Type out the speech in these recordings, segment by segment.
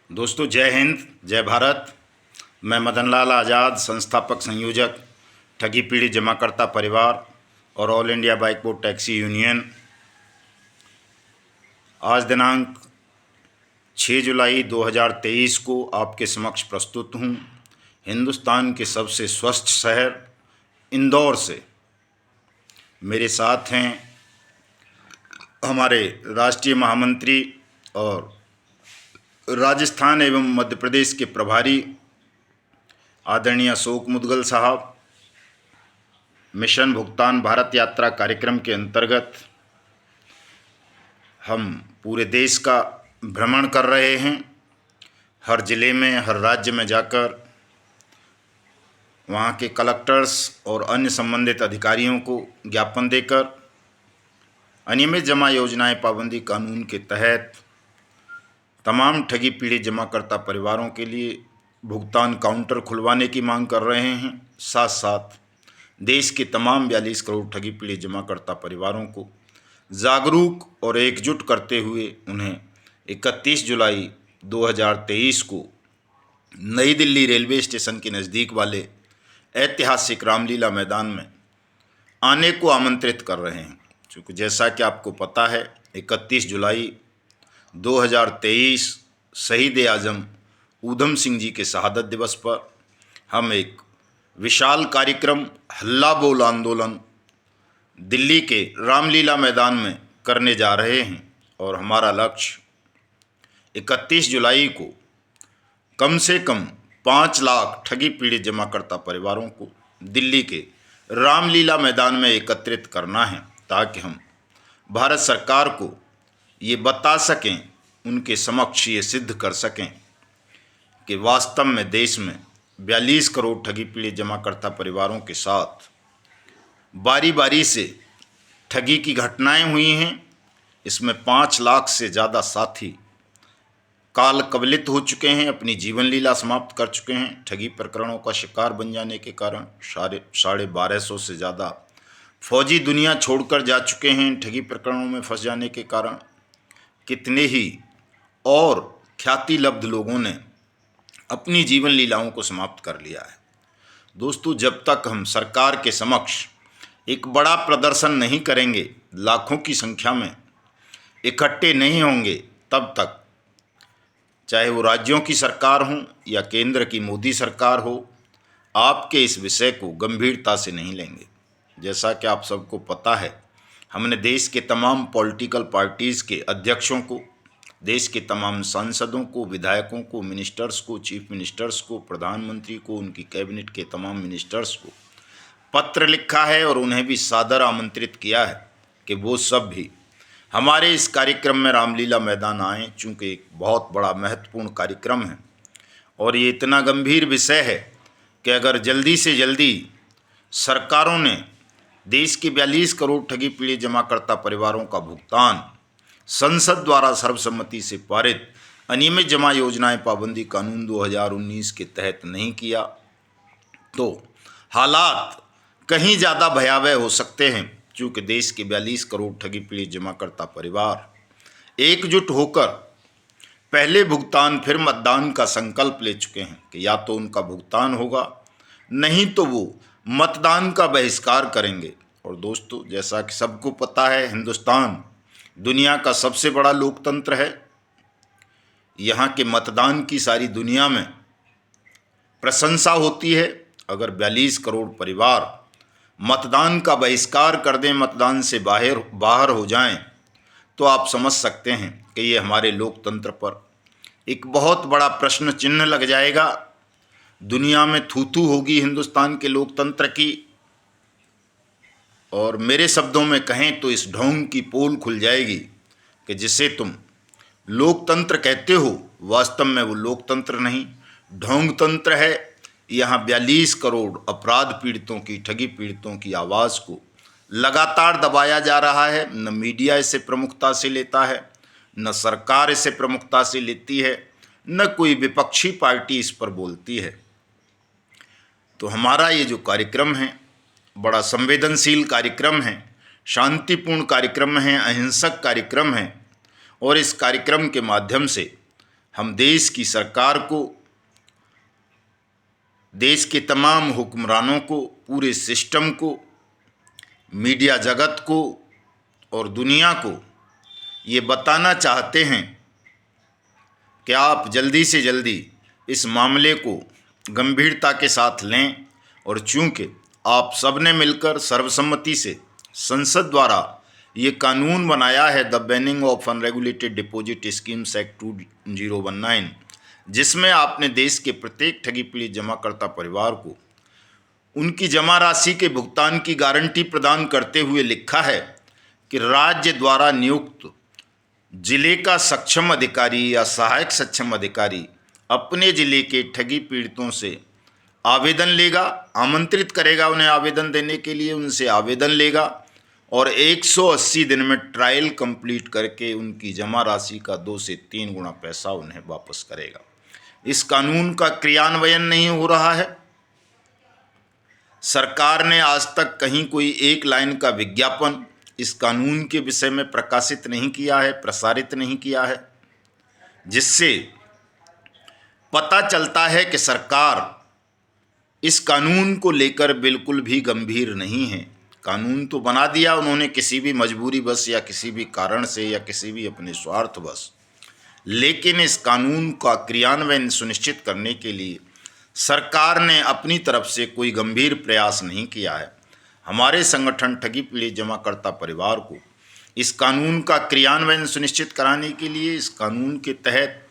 दोस्तों, जय हिंद, जय भारत। मैं मदन लाल आज़ाद, संस्थापक संयोजक ठगी पीड़ित जमाकर्ता परिवार और all India bike board taxi union. आज दिनांक 6 जुलाई 2023 को आपके समक्ष प्रस्तुत हूँ। हिंदुस्तान के सबसे स्वस्थ शहर इंदौर से मेरे साथ हैं हमारे राष्ट्रीय महामंत्री और राजस्थान एवं मध्य प्रदेश के प्रभारी आदरणीय अशोक मुदगल साहब। मिशन भुगतान भारत यात्रा कार्यक्रम के अंतर्गत हम पूरे देश का भ्रमण कर रहे हैं। हर ज़िले में, हर राज्य में जाकर वहाँ के कलेक्टर्स और अन्य संबंधित अधिकारियों को ज्ञापन देकर अनियमित जमा योजनाएं पाबंदी कानून के तहत तमाम ठगी पीड़ित जमाकर्ता परिवारों के लिए भुगतान काउंटर खुलवाने की मांग कर रहे हैं। साथ साथ देश के तमाम 42 करोड़ ठगी पीड़ित जमाकर्ता परिवारों को जागरूक और एकजुट करते हुए उन्हें 31 जुलाई 2023 को नई दिल्ली रेलवे स्टेशन के नज़दीक वाले ऐतिहासिक रामलीला मैदान में आने को आमंत्रित कर रहे हैं। क्योंकि जैसा कि आपको पता है, 31 जुलाई 2023 शहीद आज़म ऊधम सिंह जी के शहादत दिवस पर हम एक विशाल कार्यक्रम हल्ला बोल आंदोलन दिल्ली के रामलीला मैदान में करने जा रहे हैं। और हमारा लक्ष्य 31 जुलाई को कम से कम 5 लाख ठगी पीड़ित जमाकर्ता परिवारों को दिल्ली के रामलीला मैदान में एकत्रित करना है, ताकि हम भारत सरकार को ये बता सकें, उनके समक्ष ये सिद्ध कर सकें कि वास्तव में देश में 42 करोड़ ठगी पीड़ित जमाकर्ता परिवारों के साथ बारी बारी से ठगी की घटनाएं हुई हैं। इसमें 5 लाख से ज़्यादा साथी काल कवलित हो चुके हैं, अपनी जीवन लीला समाप्त कर चुके हैं। ठगी प्रकरणों का शिकार बन जाने के कारण 1250 से ज़्यादा फौजी दुनिया छोड़कर जा चुके हैं। ठगी प्रकरणों में फंस जाने के कारण कितने ही और ख्याति लब्ध लोगों ने अपनी जीवन लीलाओं को समाप्त कर लिया है। दोस्तों, जब तक हम सरकार के समक्ष एक बड़ा प्रदर्शन नहीं करेंगे, लाखों की संख्या में इकट्ठे नहीं होंगे, तब तक चाहे वो राज्यों की सरकार हो या केंद्र की मोदी सरकार हो, आपके इस विषय को गंभीरता से नहीं लेंगे। जैसा कि आप सबको पता है, हमने देश के तमाम पॉलिटिकल पार्टीज़ के अध्यक्षों को, देश के तमाम सांसदों को, विधायकों को, मिनिस्टर्स को, चीफ मिनिस्टर्स को, प्रधानमंत्री को, उनकी कैबिनेट के तमाम मिनिस्टर्स को पत्र लिखा है और उन्हें भी सादर आमंत्रित किया है कि वो सब भी हमारे इस कार्यक्रम में रामलीला मैदान आएँ। चूँकि एक बहुत बड़ा महत्वपूर्ण कार्यक्रम है और ये इतना गंभीर विषय है कि अगर जल्दी से जल्दी सरकारों ने देश के 42 करोड़ ठगी पीड़ित जमाकर्ता परिवारों का भुगतान संसद द्वारा सर्वसम्मति से पारित अनियमित जमा योजनाएं पाबंदी कानून 2019 के तहत नहीं किया, तो हालात कहीं ज़्यादा भयावह हो सकते हैं। चूँकि देश के 42 करोड़ ठगी पीड़ित जमाकर्ता परिवार एकजुट होकर पहले भुगतान फिर मतदान का संकल्प ले चुके हैं कि या तो उनका भुगतान होगा, नहीं तो वो मतदान का बहिष्कार करेंगे। और दोस्तों, जैसा कि सबको पता है, हिंदुस्तान दुनिया का सबसे बड़ा लोकतंत्र है। यहाँ के मतदान की सारी दुनिया में प्रशंसा होती है। अगर 42 करोड़ परिवार मतदान का बहिष्कार कर दें, मतदान से बाहर हो जाएं, तो आप समझ सकते हैं कि ये हमारे लोकतंत्र पर एक बहुत बड़ा प्रश्न चिन्ह लग जाएगा। दुनिया में थू-थू होगी हिंदुस्तान के लोकतंत्र की। और मेरे शब्दों में कहें तो इस ढोंग की पोल खुल जाएगी कि जिसे तुम लोकतंत्र कहते हो, वास्तव में वो लोकतंत्र नहीं, ढोंग तंत्र है। यहाँ 42 करोड़ अपराध पीड़ितों की, ठगी पीड़ितों की आवाज़ को लगातार दबाया जा रहा है। न मीडिया इसे प्रमुखता से लेता है, न सरकार इसे प्रमुखता से लेती है, न कोई विपक्षी पार्टी इस पर बोलती है। तो हमारा ये जो कार्यक्रम है बड़ा संवेदनशील कार्यक्रम है, शांतिपूर्ण कार्यक्रम है, अहिंसक कार्यक्रम है। और इस कार्यक्रम के माध्यम से हम देश की सरकार को, देश के तमाम हुक्मरानों को, पूरे सिस्टम को, मीडिया जगत को और दुनिया को ये बताना चाहते हैं कि आप जल्दी से जल्दी इस मामले को गंभीरता के साथ लें। और चूंकि आप सबने मिलकर सर्वसम्मति से संसद द्वारा ये कानून बनाया है, the banning of unregulated deposit schemes act 2019, जिसमें आपने देश के प्रत्येक ठगी पीड़ित जमाकर्ता परिवार को उनकी जमा राशि के भुगतान की गारंटी प्रदान करते हुए लिखा है कि राज्य द्वारा नियुक्त जिले का सक्षम अधिकारी या सहायक सक्षम अधिकारी अपने जिले के ठगी पीड़ितों से आवेदन लेगा, आमंत्रित करेगा उन्हें आवेदन देने के लिए, उनसे आवेदन लेगा और 180 दिन में ट्रायल कंप्लीट करके उनकी जमा राशि का 2 से 3 गुना पैसा उन्हें वापस करेगा। इस कानून का क्रियान्वयन नहीं हो रहा है। सरकार ने आज तक कहीं कोई एक लाइन का विज्ञापन इस कानून के विषय में प्रकाशित नहीं किया है, प्रसारित नहीं किया है, जिससे पता चलता है कि सरकार इस कानून को लेकर बिल्कुल भी गंभीर नहीं है। कानून तो बना दिया उन्होंने किसी भी मजबूरी बस या किसी भी कारण से या किसी भी अपने स्वार्थ बस, लेकिन इस कानून का क्रियान्वयन सुनिश्चित करने के लिए सरकार ने अपनी तरफ से कोई गंभीर प्रयास नहीं किया है। हमारे संगठन ठगी पीड़ित जमाकर्ता परिवार को इस कानून का क्रियान्वयन सुनिश्चित कराने के लिए, इस कानून के तहत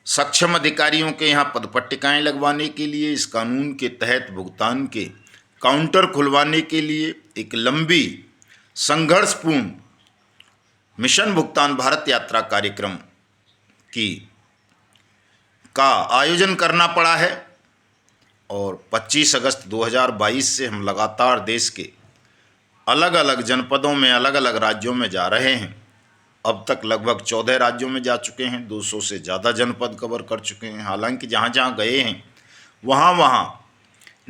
सक्षम अधिकारियों के यहाँ पदपट्टिकाएँ लगवाने के लिए, इस कानून के तहत भुगतान के काउंटर खुलवाने के लिए एक लंबी संघर्षपूर्ण मिशन भुगतान भारत यात्रा कार्यक्रम का आयोजन करना पड़ा है। और 25 अगस्त 2022 से हम लगातार देश के अलग अलग जनपदों में, अलग अलग राज्यों में जा रहे हैं। अब तक लगभग 14 राज्यों में जा चुके हैं, 200 से ज़्यादा जनपद कवर कर चुके हैं। हालांकि जहाँ जहाँ गए हैं वहाँ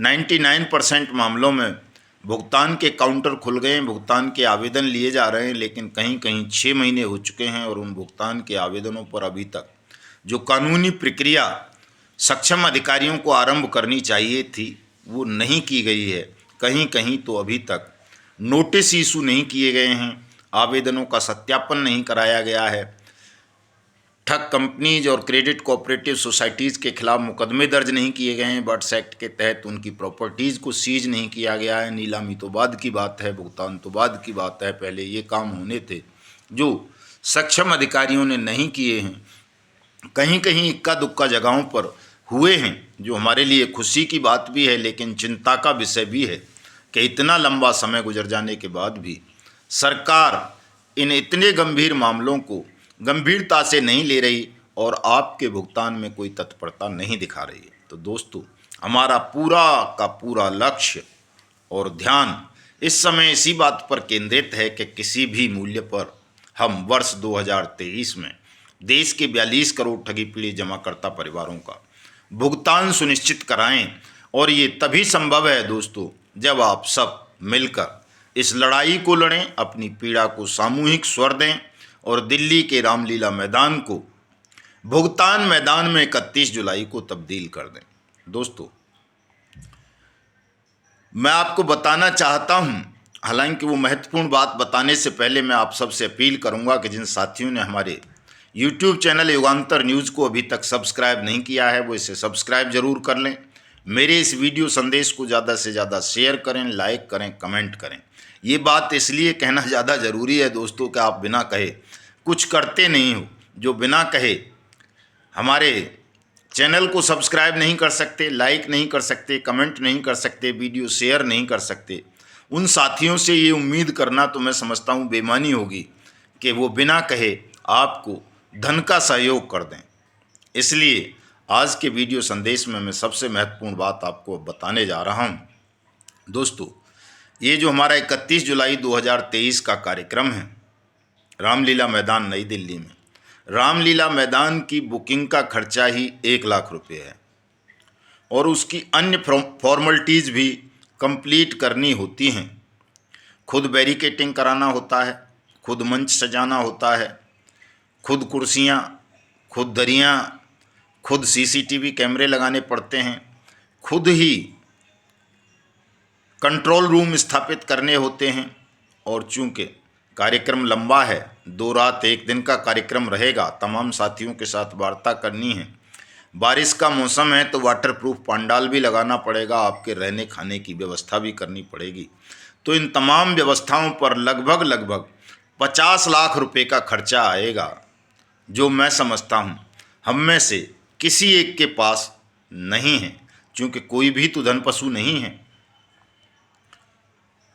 99% मामलों में भुगतान के काउंटर खुल गए हैं, भुगतान के आवेदन लिए जा रहे हैं, लेकिन कहीं कहीं 6 महीने हो चुके हैं और उन भुगतान के आवेदनों पर अभी तक जो कानूनी प्रक्रिया सक्षम अधिकारियों को आरंभ करनी चाहिए थी वो नहीं की गई है। कहीं कहीं तो अभी तक नोटिस इशू नहीं किए गए हैं, आवेदनों का सत्यापन नहीं कराया गया है, ठग कंपनीज और क्रेडिट कोऑपरेटिव सोसाइटीज़ के खिलाफ मुकदमे दर्ज नहीं किए गए हैं, बर्ड्स एक्ट के तहत उनकी प्रॉपर्टीज़ को सीज नहीं किया गया है। नीलामी तो बाद की बात है, भुगतान तो बाद की बात है, पहले ये काम होने थे जो सक्षम अधिकारियों ने नहीं किए हैं। कहीं कहीं इक्का दुक्का जगहों पर हुए हैं, जो हमारे लिए खुशी की बात भी है लेकिन चिंता का विषय भी है कि इतना लंबा समय गुजर जाने के बाद भी सरकार इन इतने गंभीर मामलों को गंभीरता से नहीं ले रही और आपके भुगतान में कोई तत्परता नहीं दिखा रही है। तो दोस्तों, हमारा पूरा का पूरा लक्ष्य और ध्यान इस समय इसी बात पर केंद्रित है कि किसी भी मूल्य पर हम वर्ष 2023 में देश के 42 करोड़ ठगी पीड़ित जमाकर्ता परिवारों का भुगतान सुनिश्चित कराएं। और ये तभी संभव है दोस्तों जब आप सब मिलकर इस लड़ाई को लड़ें, अपनी पीड़ा को सामूहिक स्वर दें और दिल्ली के रामलीला मैदान को भुगतान मैदान में 31 जुलाई को तब्दील कर दें। दोस्तों, मैं आपको बताना चाहता हूं, हालांकि वो महत्वपूर्ण बात बताने से पहले मैं आप सबसे अपील करूंगा कि जिन साथियों ने हमारे YouTube चैनल युगांतर न्यूज़ को अभी तक सब्सक्राइब नहीं किया है वो इसे सब्सक्राइब जरूर कर लें। मेरे इस वीडियो संदेश को ज़्यादा से ज़्यादा शेयर करें, लाइक करें, कमेंट करें। ये बात इसलिए कहना ज़्यादा ज़रूरी है दोस्तों कि आप बिना कहे कुछ करते नहीं हो। जो बिना कहे हमारे चैनल को सब्सक्राइब नहीं कर सकते, लाइक नहीं कर सकते, कमेंट नहीं कर सकते, वीडियो शेयर नहीं कर सकते, उन साथियों से ये उम्मीद करना तो मैं समझता हूँ बेईमानी होगी कि वो बिना कहे आपको धन का सहयोग कर दें। इसलिए आज के वीडियो संदेश में मैं सबसे महत्वपूर्ण बात आपको बताने जा रहा हूँ। दोस्तों, ये जो हमारा 31 जुलाई 2023 का कार्यक्रम है रामलीला मैदान नई दिल्ली में, रामलीला मैदान की बुकिंग का खर्चा ही 1 लाख रुपये है और उसकी अन्य फॉर्मलिटीज़ भी कंप्लीट करनी होती हैं। खुद बैरिकेटिंग कराना होता है, खुद मंच सजाना होता है, खुद कुर्सियाँ, खुद दरियाँ, खुद सीसीटीवी कैमरे लगाने पड़ते हैं, खुद ही कंट्रोल रूम स्थापित करने होते हैं। और चूंकि कार्यक्रम लंबा है, 2 रात 1 दिन का कार्यक्रम रहेगा, तमाम साथियों के साथ वार्ता करनी है, बारिश का मौसम है तो वाटरप्रूफ पंडाल भी लगाना पड़ेगा, आपके रहने खाने की व्यवस्था भी करनी पड़ेगी। तो इन तमाम व्यवस्थाओं पर लगभग 50 लाख रुपए का खर्चा आएगा, जो मैं समझता हूँ हम में से किसी एक के पास नहीं है, क्योंकि कोई भी तो धन पशु नहीं है।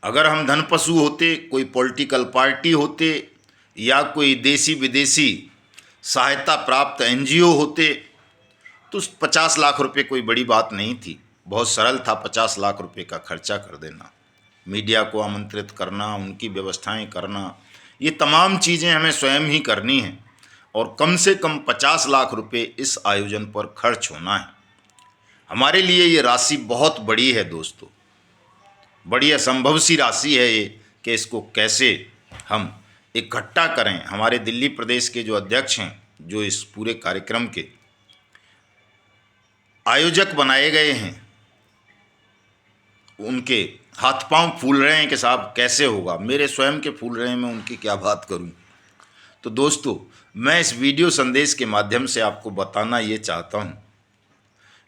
अगर हम धन पशु होते, कोई पॉलिटिकल पार्टी होते या कोई देसी विदेशी सहायता प्राप्त एनजीओ होते तो 50 लाख रुपए कोई बड़ी बात नहीं थी, बहुत सरल था 50 लाख रुपए का खर्चा कर देना, मीडिया को आमंत्रित करना, उनकी व्यवस्थाएं करना, ये तमाम चीज़ें हमें स्वयं ही करनी हैं और कम से कम 50 लाख रुपए इस आयोजन पर खर्च होना है। हमारे लिए ये राशि बहुत बड़ी है दोस्तों, बड़ी असंभव सी राशि है ये कि इसको कैसे हम इकट्ठा करें। हमारे दिल्ली प्रदेश के जो अध्यक्ष हैं, जो इस पूरे कार्यक्रम के आयोजक बनाए गए हैं, उनके हाथ पांव फूल रहे हैं कि साहब कैसे होगा। मेरे स्वयं के फूल रहे हैं, मैं उनकी क्या बात करूं। तो दोस्तों, मैं इस वीडियो संदेश के माध्यम से आपको बताना ये चाहता हूं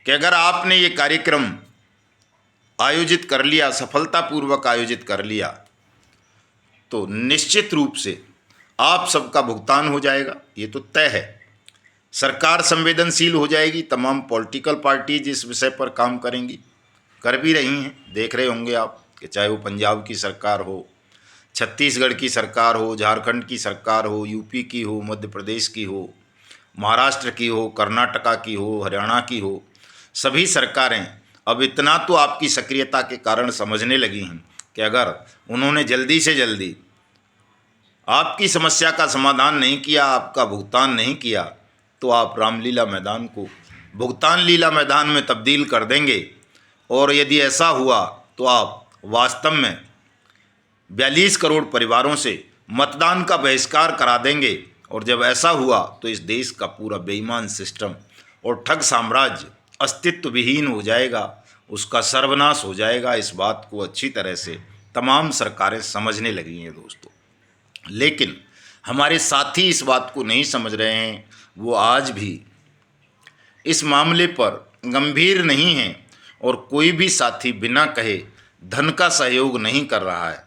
कि अगर आपने ये कार्यक्रम आयोजित कर लिया, सफलतापूर्वक आयोजित कर लिया, तो निश्चित रूप से आप सबका भुगतान हो जाएगा, ये तो तय है। सरकार संवेदनशील हो जाएगी, तमाम पॉलिटिकल पार्टीज इस विषय पर काम करेंगी, कर भी रही हैं। देख रहे होंगे आप कि चाहे वो पंजाब की सरकार हो, छत्तीसगढ़ की सरकार हो, झारखंड की सरकार हो, यूपी की हो, मध्य प्रदेश की हो, महाराष्ट्र की हो, कर्नाटका की हो, हरियाणा की हो, सभी सरकारें अब इतना तो आपकी सक्रियता के कारण समझने लगी हैं कि अगर उन्होंने जल्दी से जल्दी आपकी समस्या का समाधान नहीं किया, आपका भुगतान नहीं किया, तो आप रामलीला मैदान को भुगतान लीला मैदान में तब्दील कर देंगे। और यदि ऐसा हुआ तो आप वास्तव में 42 करोड़ परिवारों से मतदान का बहिष्कार करा देंगे। और जब ऐसा हुआ तो इस देश का पूरा बेईमान सिस्टम और ठग साम्राज्य अस्तित्व विहीन हो जाएगा, उसका सर्वनाश हो जाएगा। इस बात को अच्छी तरह से तमाम सरकारें समझने लगी हैं दोस्तों, लेकिन हमारे साथी इस बात को नहीं समझ रहे हैं। वो आज भी इस मामले पर गंभीर नहीं हैं और कोई भी साथी बिना कहे धन का सहयोग नहीं कर रहा है।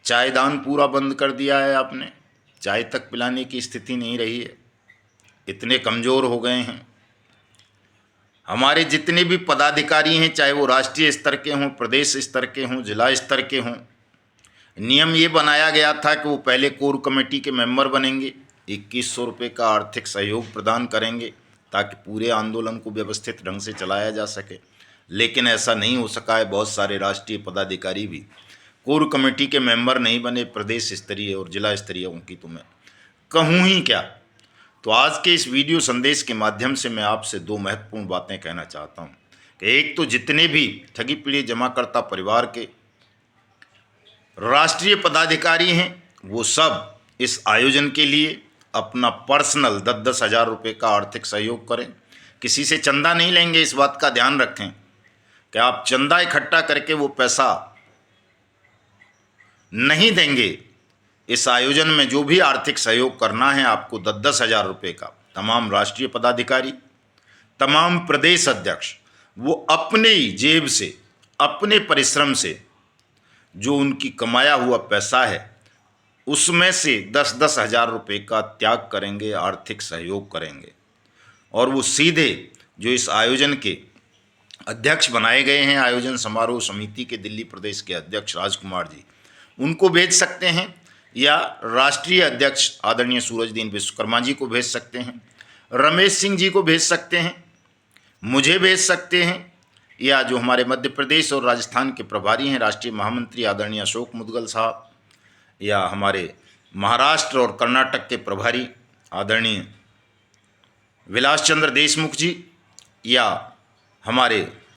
चाय दान पूरा बंद कर दिया है आपने, चाय तक पिलाने की स्थिति नहीं रही है, इतने कमज़ोर हो गए हैं। हमारे जितने भी पदाधिकारी हैं, चाहे वो राष्ट्रीय स्तर के हों, प्रदेश स्तर के हों, जिला स्तर के हों, नियम ये बनाया गया था कि वो पहले कोर कमेटी के मेंबर बनेंगे, 2100 रुपये का आर्थिक सहयोग प्रदान करेंगे ताकि पूरे आंदोलन को व्यवस्थित ढंग से चलाया जा सके। लेकिन ऐसा नहीं हो सका है। बहुत सारे राष्ट्रीय पदाधिकारी भी कोर कमेटी के मेंबर नहीं बने, प्रदेश स्तरीय और जिला स्तरीय की तो मैं कहूँ ही क्या। तो आज के इस वीडियो संदेश के माध्यम से मैं आपसे 2 महत्वपूर्ण बातें कहना चाहता हूँ कि एक तो जितने भी ठगी पीड़ित जमाकर्ता परिवार के राष्ट्रीय पदाधिकारी हैं, वो सब इस आयोजन के लिए अपना पर्सनल 10-10 हज़ार रुपये का आर्थिक सहयोग करें। किसी से चंदा नहीं लेंगे, इस बात का ध्यान रखें कि आप चंदा इकट्ठा करके वो पैसा नहीं देंगे। इस आयोजन में जो भी आर्थिक सहयोग करना है आपको 10-10 हज़ार रुपये का, तमाम राष्ट्रीय पदाधिकारी, तमाम प्रदेश अध्यक्ष वो अपने ही जेब से, अपने परिश्रम से जो उनकी कमाया हुआ पैसा है उसमें से 10-10 हज़ार रुपये का त्याग करेंगे, आर्थिक सहयोग करेंगे। और वो सीधे जो इस आयोजन के अध्यक्ष बनाए गए हैं, आयोजन समारोह समिति के दिल्ली प्रदेश के अध्यक्ष राजकुमार जी, उनको भेज सकते हैं, या राष्ट्रीय अध्यक्ष आदरणीय सूरजदीन विश्वकर्मा जी को भेज सकते हैं, रमेश सिंह जी को भेज सकते हैं, मुझे भेज सकते हैं, या जो हमारे मध्य प्रदेश और राजस्थान के प्रभारी हैं राष्ट्रीय महामंत्री आदरणीय अशोक मुदगल साहब, या हमारे महाराष्ट्र और कर्नाटक के प्रभारी आदरणीय विलास चंद्र देशमुख जी, या हमारे